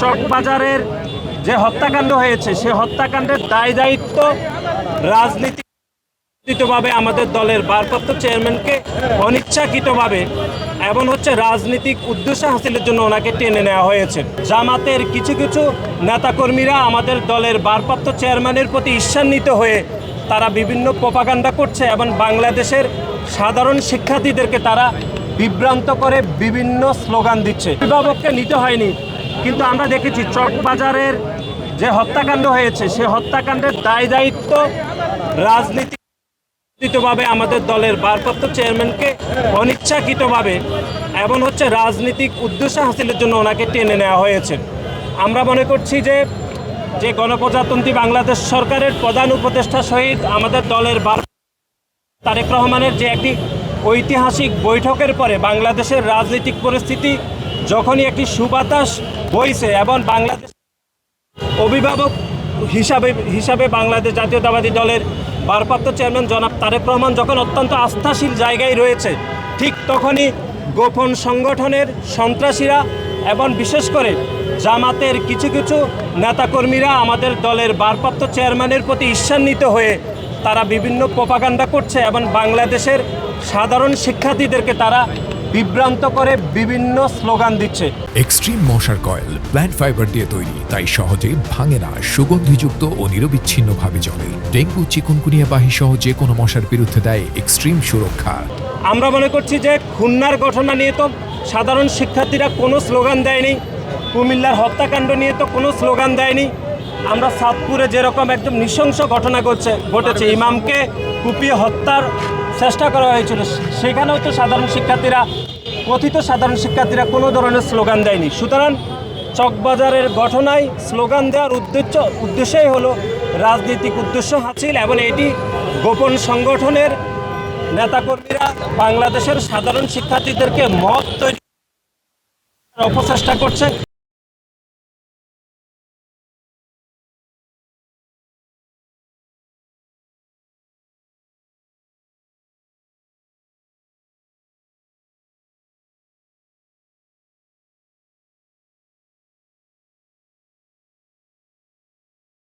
চকবাজারের যে হত্যাকাণ্ড হয়েছে সে হত্যাকাণ্ডের দায় দায়িত্ব রাজনীতিভাবে আমাদের দলের ভারপ্রাপ্ত চেয়ারম্যানকে অনিচ্ছাকৃতভাবে এমন রাজনৈতিক উদ্দেশ্য হাসিলের জন্য ওনাকে টেনে নেওয়া হয়েছে। জামাতের কিছু কিছু নেতাকর্মীরা আমাদের দলের ভারপ্রাপ্ত চেয়ারম্যানের প্রতি ঈর্ষান্বিত হয়ে তারা বিভিন্ন প্রপাগান্ডা করছে এবং বাংলাদেশের সাধারণ শিক্ষার্থীদেরকে তারা বিভ্রান্ত করে বিভিন্ন স্লোগান দিচ্ছে। অভিভাবককে নিতে হয়নি, কিন্তু আমরা দেখেছি চকবাজারের যে হত্যাকাণ্ড হয়েছে সে হত্যাকাণ্ডের দায় দায়িত্ব রাজনীতিভাবে আমাদের দলের ভারপ্রাপ্ত চেয়ারম্যানকে অনিচ্ছাকৃতভাবে এমন রাজনৈতিক উদ্দেশ্য হাসিলের জন্য ওনাকে টেনে নেওয়া হয়েছে। আমরা মনে করছি যে গণপ্রজাতন্ত্রী বাংলাদেশ সরকারের প্রধান উপদেষ্টা সহিত আমাদের দলের তারেক রহমানের যে একটি ঐতিহাসিক বৈঠকের পরে বাংলাদেশের রাজনৈতিক পরিস্থিতি যখনই একটি সুবাতাস বইছে এবং বাংলাদেশ অভিভাবক হিসাবে বাংলাদেশ জাতীয়তাবাদী দলের ভারপ্রাপ্ত চেয়ারম্যান জনাব তারেক রহমান যখন অত্যন্ত আস্থাশীল জায়গায় রয়েছে, ঠিক তখনই গোপন সংগঠনের সন্ত্রাসীরা এবং বিশেষ করে জামাতের কিছু কিছু নেতাকর্মীরা আমাদের দলের ভারপ্রাপ্ত চেয়ারম্যানের প্রতি ঈর্ষান্বিত হয়ে তারা বিভিন্ন প্রপাগান্ডা করছে এবং বাংলাদেশের সাধারণ শিক্ষার্থীদেরকে তারা বিভ্রান্ত করে বিভিন্ন স্লোগান দিচ্ছে। এক্সট্রিম মশার কয়েল প্ল্যান্ট ফাইবার দিয়ে তৈরি, তাই সহজে ভাঙে না, সুগন্ধিযুক্ত ও নিরবিচ্ছিন্নভাবে জ্বলে। ডেঙ্গু, চিকুনগুনিয়া বাহি সহ যে কোনো মশার বিরুদ্ধে দেয় এক্সট্রিম সুরক্ষা। আমরা মনে করছি যে খুলনার ঘটনা নিয়ে তো সাধারণ শিক্ষার্থীরা কোনো স্লোগান দেয়নি, কুমিল্লার হত্যাকাণ্ড নিয়ে তো কোনো স্লোগান দেয়নি। আমরা সাতপুরে যেরকম একদম নৃশংস ঘটনা ঘটেছে, ইমামকে কুপিয়ে হত্যার চেষ্টা করা হয়েছিল, সেখানেও তো কথিত সাধারণ শিক্ষার্থীরা কোনো ধরনের স্লোগান দেয়নি। সুতরাং চকবাজারের ঘটনায় স্লোগান দেওয়ার উদ্দেশ্যই হলো রাজনৈতিক উদ্দেশ্য হাসিল, এবং এটি গোপন সংগঠনের নেতাকর্মীরা বাংলাদেশের সাধারণ শিক্ষার্থীদেরকে মত তৈরি অপচেষ্টা করছে।